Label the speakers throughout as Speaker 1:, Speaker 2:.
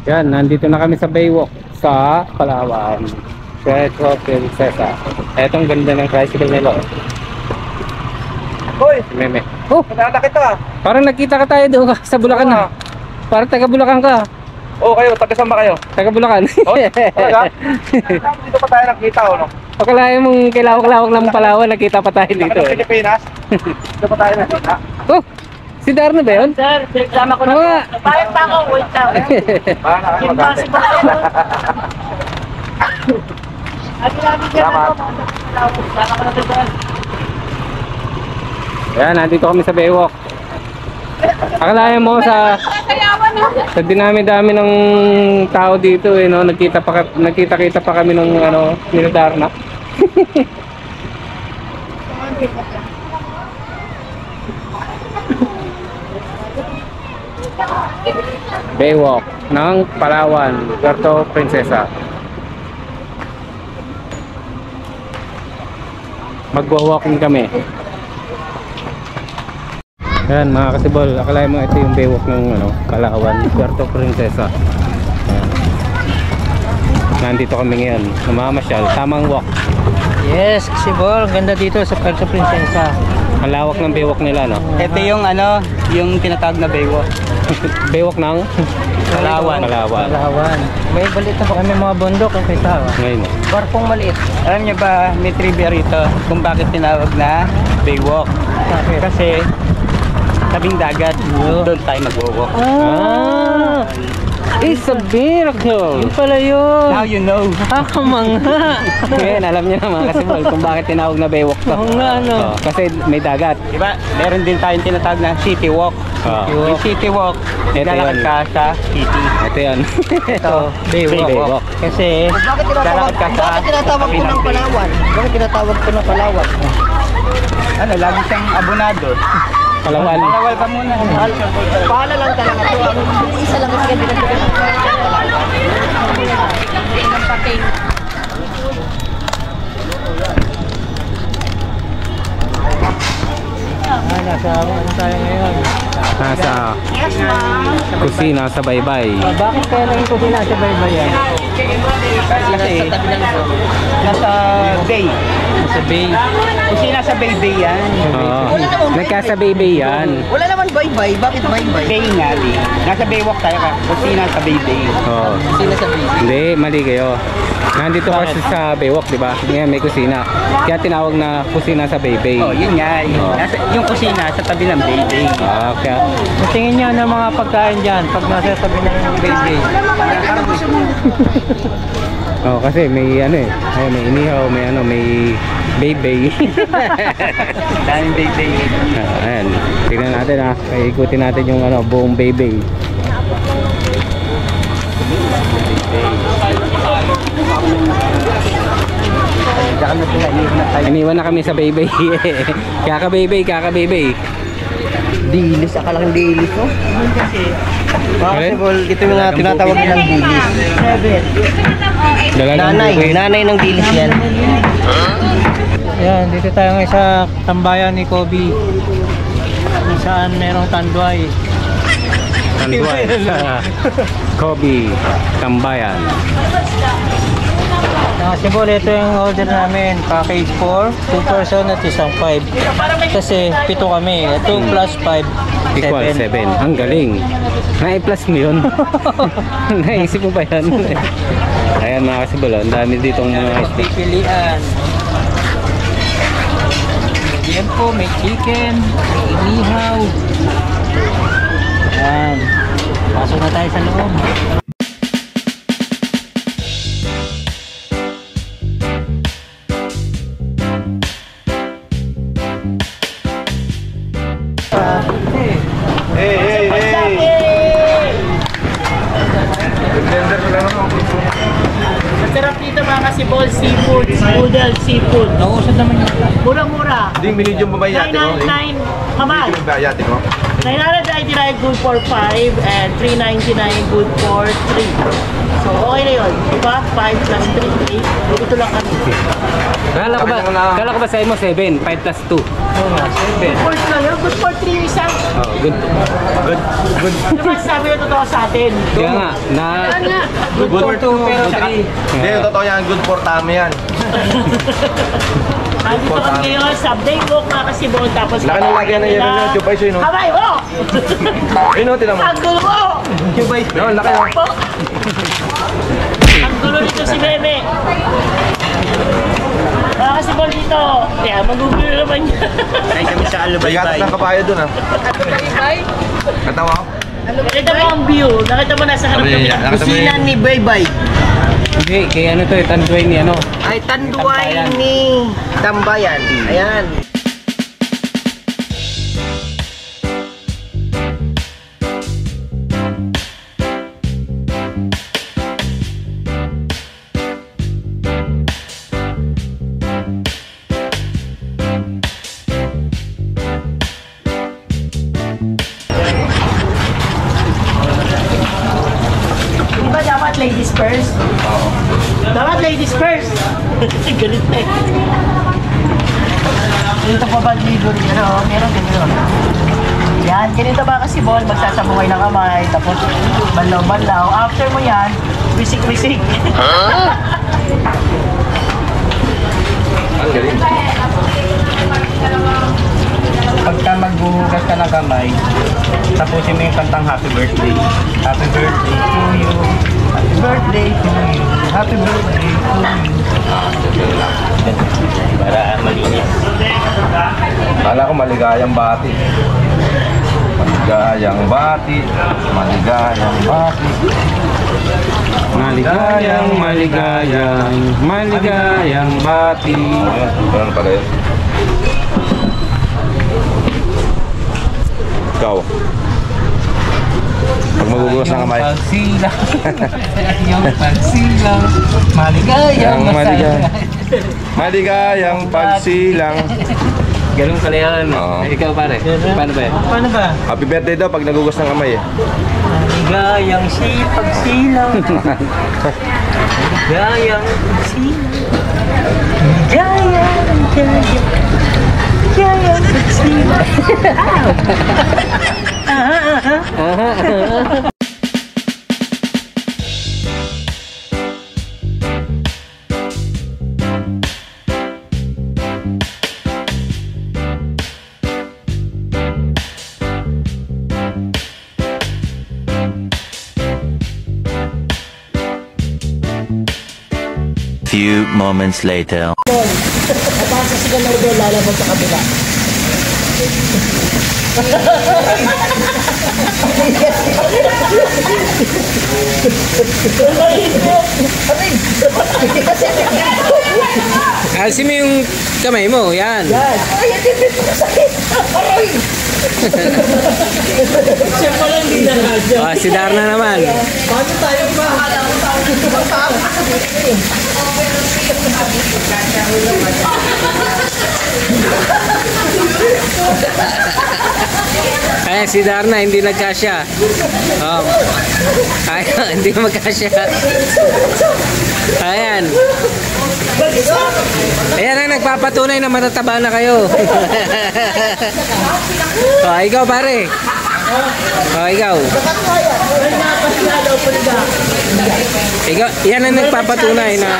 Speaker 1: Yan, nandito na kami sa Baywalk sa Palawan. Retro Princesa. Etong ganda ng tricycle nila.
Speaker 2: Hoy!
Speaker 1: Meme. Oh!
Speaker 2: Kilala kita.
Speaker 1: Parang nagkita ka tayo doon sa Bulacan na. Parang taga Bulacan ka.
Speaker 2: Oo, kayo. Taga saan ba kayo?
Speaker 1: Taga Bulacan.
Speaker 2: Oh, talaga? Dito pa tayo nakita, no?
Speaker 1: Akalain mong kilawak-lawak lang Palawan, nakita pa tayo dito.
Speaker 2: Sa Pilipinas? Dito pa tayo nakita.
Speaker 1: Oh! Si Darno ba yun?
Speaker 3: Sir, sama ko na po. Bayad pa ako, wait lang.
Speaker 2: Paano na kayo
Speaker 3: Yung
Speaker 2: magkasi?
Speaker 3: base pa ako. At grabe ka na po. Sama ko na po, sir.
Speaker 1: Yan, nandito kami sa Baywalk. Akalain mo sa dinami-dami ng tao dito eh, no? Nagkita-kita pa kami ng ano, ni Darna. Baywalk ng Palawan, Puerto Princesa. Magwa-walking kami. Ayan mga kasibol, akalain mo ito yung Baywalk ng ano, Palawan, Puerto Princesa. Ayan. Nandito kami ngayon, namamasyal, tamang walk.
Speaker 3: Yes, kasi bol, ang ganda dito sa Puerto Princesa.
Speaker 1: Ang lawak ng Baywalk nila, no?
Speaker 3: Ito yung ano, yung tinatawag na Baywalk.
Speaker 1: Baywalk ng
Speaker 3: Palawan.
Speaker 1: Palawan.
Speaker 3: May balit na po kami mga bundok, ang kita.
Speaker 1: Ngayon.
Speaker 3: Barkong maliit. Alam niyo ba, may trivia rito kung bakit tinawag na Baywalk. Kasi tabing dagat, doon tayo mag-walk.
Speaker 1: It's a miracle!
Speaker 3: Yun pala yun. Now you know.
Speaker 1: Nakakamangha! Ngayon, alam niyo na mga kasibol kung bakit tinawag na Baywalk to.
Speaker 3: Oo nga, ano.
Speaker 1: Kasi may dagat.
Speaker 3: Diba, meron din tayong tinatawag na City Walk. Yung City Walk,
Speaker 1: Ito
Speaker 3: lalakad
Speaker 1: yun.
Speaker 3: ka sa city.
Speaker 1: Ito yan.
Speaker 3: Ito, Baywalk. Kasi, lalakad ka sa
Speaker 4: Bakit tinatawag ko ng Palawan? Bakit tinatawag ko ng Palawan?
Speaker 3: ano, lagi siyang abonado.
Speaker 1: Palawan.
Speaker 3: Palawal ka muna.
Speaker 4: Pahala lang talaga to. Ang isa lang kasi pinagpapalawal.
Speaker 3: Nasa ano tayo ngayon?
Speaker 1: Nasa kusina sa Baybay.
Speaker 3: Bakit kaya naging kusina sa baybayan? Kasi nasa bay. Nasa bay. Kusina sa bay yan.
Speaker 1: Oo. Nagkasa Baybay yan.
Speaker 4: Wala naman baybay. Bakit baybay?
Speaker 3: Bay nga di. Nasa Baywalk tayo ka. Kusina sa bay.
Speaker 1: Oo.
Speaker 4: Sino sa bay?
Speaker 1: Hindi, mali kayo. Nandito kasi sa Baywalk, di ba? Ngayon may kusina. Kaya tinawag na kusina sa Baybay.
Speaker 3: Oh, yun nga. Yung kusina sa tabi ng bay.
Speaker 1: Ah, kaya
Speaker 3: Tingin niyo ng mga pagkain dyan pag nasa tabi ng bay.
Speaker 1: oh, kasi may ano eh. Ayun, may inihaw, may ano, may Baybay.
Speaker 3: Daming bay.
Speaker 1: Ayan. Tingnan natin ha. Ikutin natin yung ano, buong Baybay. Iniwan na kami sa Baybay. Kaka-Baybay.
Speaker 4: Dilis. Akalang dilis, no?
Speaker 1: Alin?
Speaker 4: Ito yung mga tinatawag nilang dilis. Nanay ng dilis yan.
Speaker 3: Yan, dito tayo ngayon sa tambayan ni Kobe. Kung saan merong tanduay.
Speaker 1: Tanduay sa Kobe Tambayan.
Speaker 3: Nakasibol, ito yung order namin. Package 4, 2 person at isang 5. Kasi 7 kami. 2 plus 5,
Speaker 1: Equal 7. Ang galing. Na-plus mo yun. Naisip mo ba yan? Ayan mga kasibol, ang dami ditong mga
Speaker 3: Pipilian. Yan po, may chicken, may inihaw. Yan. Pasok na tayo sa loob. Masarap dito mga kasibol, seafood, noodle seafood. Nausad naman yun. Mura-mura.
Speaker 2: Hindi, medium ba yan?
Speaker 3: 999.
Speaker 4: kamay.
Speaker 2: Yung bayati ko.
Speaker 4: 999 good for 5 and 399 good for 3. So, okay na yun. Diba? 5 plus 3, 8. Ito lang kami.
Speaker 1: Kala ko ba sa'yo mo 7, 5 plus 2.
Speaker 3: Oo nga, 7.
Speaker 4: Good for 2 lang yun. Good for 3 yung isa.
Speaker 1: Oh, good.
Speaker 4: Diba sabi na totoo sa atin?
Speaker 1: Kaya nga, na...
Speaker 3: Good for 2 pero 3.
Speaker 2: Hindi, yung totoo yan, good for tummy yan.
Speaker 4: Nandito kami ngayon sa Baywalk mga kasibon. Tapos
Speaker 2: Laki ng lagyan ng yero nyo, Chupay Soy, no?
Speaker 4: Kamay mo!
Speaker 2: Ayun, no, tinan mo.
Speaker 4: Ang gulo mo!
Speaker 2: No, laki no.
Speaker 4: Po! Ang gulo nito si Meme. Mga kasibon dito. Kaya magugulo naman yan.
Speaker 3: Ay kami sa
Speaker 2: May gatas
Speaker 3: Alubaybay.
Speaker 2: ng kabayo dun, ah. Katawa ko?
Speaker 4: Nakita mo ang view. Nakita mo nasa harap kami.
Speaker 2: Nakita mo
Speaker 3: Kusinan ni Baybay.
Speaker 1: Hindi, kaya ano to eh, tanduay ni ano.
Speaker 3: Ay, tanduay ni Tambayan. Ayan.
Speaker 4: Di ba dapat ladies first? Oo. Dapat ladies first. Galit na eh. Dito pa ba lido rin? Meron din yun. Yan, ganito ba kasi ball, magsasabungay ng kamay, tapos banlaw-banlaw. After mo yan, wisik-wisik.
Speaker 2: Ang galing.
Speaker 3: Pagka magbuhugas ka ng kamay, tapusin mo yung kantang Happy Birthday. Happy birthday to you. Happy birthday to you. Happy birthday to you. Para malinis.
Speaker 2: Kala ko maligayang bati. Maligayang bati. Maligayang bati.
Speaker 1: Maligayang, maligayang bati.
Speaker 2: Ganun pala yun. Ikaw. Pag magugugas ng kamay.
Speaker 1: Pagsilang. Yung pagsilang. Maligayang
Speaker 2: Maligayang pagsilang.
Speaker 1: Ganun pala yan.
Speaker 2: Oo.
Speaker 1: Ikaw pare, paano ba yan?
Speaker 3: Paano ba?
Speaker 2: Happy birthday daw pag nagugas ng kamay eh.
Speaker 3: Maligayang pagsilang. Maligayang pagsilang. Maligayang pagsilang.
Speaker 5: Few moments later.
Speaker 4: Tapos sa sigaw doon, lalabas sa kabila.
Speaker 1: Alisin mo yung kamay mo, yan.
Speaker 4: Siya pala hindi na radyo.
Speaker 1: Ah, si Darna naman.
Speaker 4: Paano tayo bahala ko
Speaker 1: Ayan, si Darna, hindi nagkasya. Oh. Ayan, hindi magkasya. Ayan. Ayan ang nagpapatunay na matataba na kayo. Oh, ikaw pare. Oh, ikaw. Ikaw, yan ang nagpapatunay na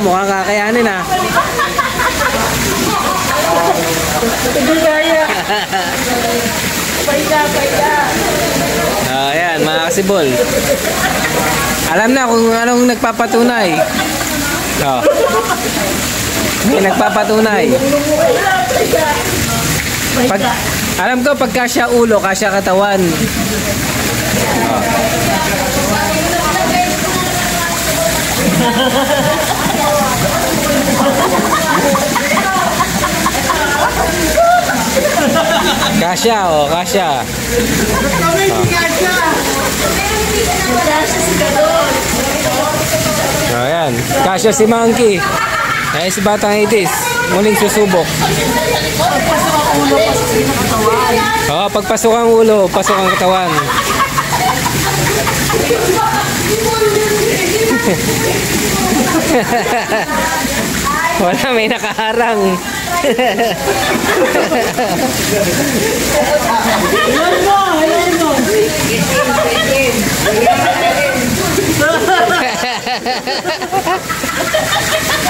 Speaker 1: mukhang kakayanin ah.
Speaker 4: Hindi kaya. Paida.
Speaker 1: Ayan, mga kasibol. Alam na kung anong nagpapatunay. Oh. May nagpapatunay. Alam ko, pag kasya ulo, kasya katawan. Oh. Kasya, oh, kasya. Ayan. Kasya si Monkey. Ayan si Batang Itis. Muling susubok. Oo, pagpasok ang ulo, pasok ang katawan. Wala, may nakaharang.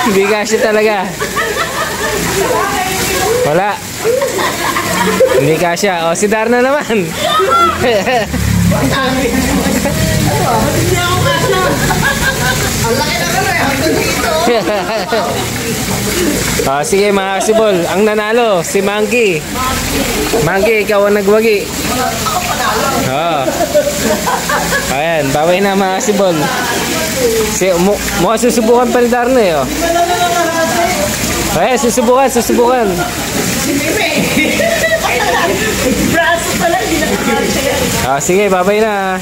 Speaker 1: Hindi kasi talaga. Wala. Hindi kasya. O, si Darna naman. Sige mga kasibol, ang nanalo si Monkey. Monkey, ikaw ang nagwagi. Ayan, babay na mga kasibol. Mukha susubukan pa ni Darna eh. Ayan, susubukan. Sige, babay na.